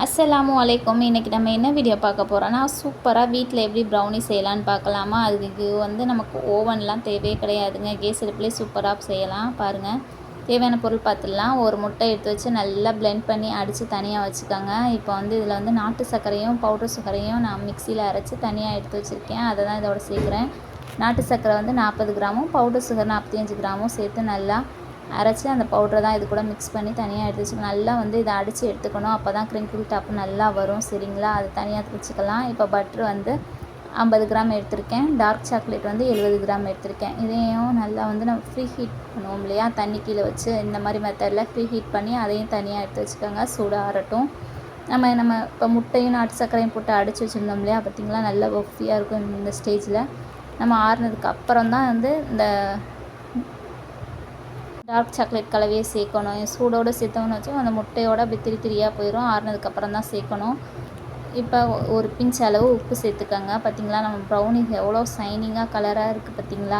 அஸ்ஸலாமு அலைக்கும். இன்றைக்கி நம்ம என்ன வீடியோ பார்க்க போகிறோன்னா, சூப்பராக வீட்டில் எப்படி ப்ரௌனி செய்யலான்னு பார்க்கலாமா. அதுக்கு வந்து நமக்கு ஓவன்லாம் தேவையே கிடையாதுங்க. கேஸ் அடுப்புலேயே சூப்பராக செய்யலாம். பாருங்கள், தேவையான பொருள் பார்த்துடலாம். ஒரு முட்டை எடுத்து வச்சு நல்லா பிளெண்ட் பண்ணி அடித்து தனியாக வச்சுக்கோங்க. இப்போ வந்து இதில் வந்து நாட்டு சர்க்கரையும் பவுடர் சுகரையும் நான் மிக்சியில் அரைச்சி தனியாக எடுத்து வச்சுருக்கேன். அதை தான் இதோட சேர்க்குறேன். நாட்டு சர்க்கரை வந்து 40 கிராமும் பவுடர் சுகர் 45 கிராமும் சேர்த்து நல்லா அரைச்சி அந்த பவுடரை தான் இது கூட மிக்ஸ் பண்ணி தனியாக எடுத்து வச்சுக்கணும். நல்லா வந்து இதை அடித்து எடுத்துக்கணும். அப்போ தான் கிரிங்கிள் டாப் நல்லா வரும். சரிங்களா, அது தனியாக வச்சுக்கலாம். இப்போ பட்ரு வந்து 50 கிராம் எடுத்திருக்கேன். டார்க் சாக்லேட் வந்து 70 கிராம் எடுத்திருக்கேன். இதையும் நல்லா வந்து நம்ம ஃப்ரீ ஹீட் பண்ணுவோம் இல்லையா, தண்ணி கீழே வச்சு இந்த மாதிரி மெத்தடில் ஃப்ரீ ஹீட் பண்ணி அதையும் தனியாக எடுத்து வச்சுக்கோங்க. சூடாக ஆறட்டும். நம்ம இப்போ முட்டையும் நாட்டு சர்க்கரையும் போட்டு அடித்து வச்சுருந்தோம் இல்லையா, பார்த்திங்களா, நல்லா ஒஃபியாக இருக்கும். இந்த ஸ்டேஜில் நம்ம ஆறுனதுக்கு அப்புறம் தான் வந்து இந்த டார்க் சாக்லேட் கலவையை சேர்க்கணும். சூடோடு சேர்த்தோன்னு வச்சோம் அந்த முட்டையோடு அப்படி திரியாக போயிடும். ஆறுனதுக்கப்புறம் தான் சேர்க்கணும். இப்போ ஒரு பிஞ்ச் அளவு உப்பு சேர்த்துக்கோங்க. பார்த்திங்களா, நம்ம ப்ரௌனி எவ்வளோ ஷைனிங்காக கலராக இருக்குது பார்த்திங்களா.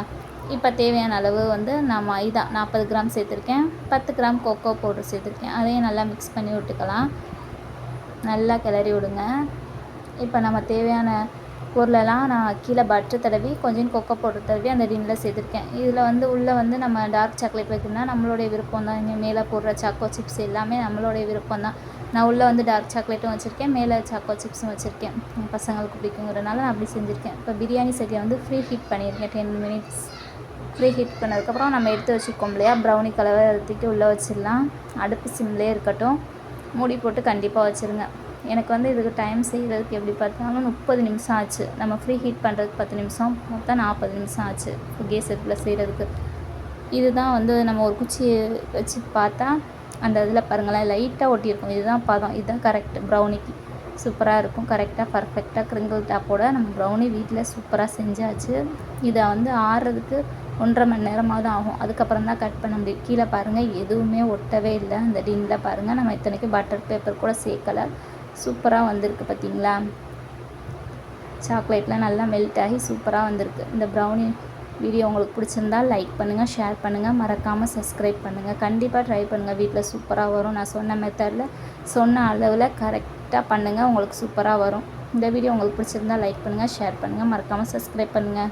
இப்போ தேவையான அளவு வந்து நான் மைதா 40 கிராம் சேர்த்துருக்கேன். 10 கிராம் கொக்கோ பவுடர் சேர்த்துருக்கேன். அதையும் நல்லா மிக்ஸ் பண்ணி விட்டுக்கலாம். நல்லா கிளறி விடுங்க. இப்போ நம்ம தேவையான பொருளெல்லாம் நான் கீழே பட்டர் தடவி கொஞ்சம் கொக்கோ பவுடர் தடவி அந்த டின்னில் சேர்த்துருக்கேன். இதில் வந்து உள்ளே வந்து நம்ம டார்க் சாக்லேட் வைக்கணும்னா நம்மளுடைய விருப்பம் தான். இங்கே மேலே போடுற சாக்கோ சிப்ஸ் எல்லாமே நம்மளுடைய விருப்பம் தான். நான் உள்ளே வந்து டார்க் சாக்லேட்டும் வச்சுருக்கேன், மேலே சாக்கோ சிப்ஸும் வச்சுருக்கேன். பசங்களுக்கு பிடிக்குங்கிறதுனால நான் அப்படி செஞ்சுருக்கேன். இப்போ பிரியாணி சட்டியை வந்து ஃப்ரீ ஹீட் பண்ணியிருக்கேன். 10 மினிட்ஸ் ஃப்ரீ ஹீட் பண்ணதுக்கப்புறம் நம்ம எடுத்து வச்சுருக்கோம் இல்லையா ப்ரௌனி கலவை, தூக்கி உள்ளே வச்சிடலாம். அடுப்பு சிம்லேயே இருக்கட்டும். மூடி போட்டு கண்டிப்பாக வச்சுருங்க. எனக்கு வந்து இதுக்கு டைம் செய்கிறதுக்கு எப்படி பார்த்தாலும் 30 நிமிஷம் ஆச்சு. நம்ம ஃப்ரீ ஹீட் பண்ணுறதுக்கு 10 நிமிஷம், மொத்தம் 40 நிமிஷம் ஆச்சு கேஸ் அடுப்பில் செய்கிறதுக்கு. இதுதான் வந்து நம்ம ஒரு குச்சியை வச்சு பார்த்தா அந்த இதில் பாருங்களேன், லைட்டாக ஒட்டியிருக்கும். இதுதான் பதம், இதுதான் கரெக்ட். ப்ரௌனிக்கு சூப்பராக இருக்கும். கரெக்டாக பர்ஃபெக்டாக கிரிங்கிள் டாப்போட நம்ம ப்ரௌனி வீட்டில் சூப்பராக செஞ்சாச்சு. இதை வந்து ஆறுறதுக்கு 1.5 மணி நேரமாவது ஆகும். அதுக்கப்புறம் தான் கட் பண்ண முடியும். கீழே பாருங்கள், எதுவுமே ஒட்டவே இல்லை. அந்த டின்னில் பாருங்கள், நம்ம இத்தனைக்கு பட்டர் பேப்பர் கூட சேர்க்கலை. சூப்பராக வந்திருக்கு பார்த்திங்களா. சாக்லேட்லாம் நல்லா மெல்ட் ஆகி சூப்பராக வந்திருக்கு. இந்த ப்ரௌனி வீடியோ உங்களுக்கு பிடிச்சிருந்தால் லைக் பண்ணுங்கள், ஷேர் பண்ணுங்கள், மறக்காமல் சப்ஸ்கிரைப் பண்ணுங்கள். கண்டிப்பாக ட்ரை பண்ணுங்கள், வீட்டில் சூப்பராக வரும். நான் சொன்ன மெத்தடில் சொன்ன அளவில் கரெக்டாக பண்ணுங்கள், உங்களுக்கு சூப்பராக வரும். இந்த வீடியோ உங்களுக்கு பிடிச்சிருந்தால் லைக் பண்ணுங்கள், ஷேர் பண்ணுங்கள், மறக்காமல் சப்ஸ்கிரைப் பண்ணுங்கள்.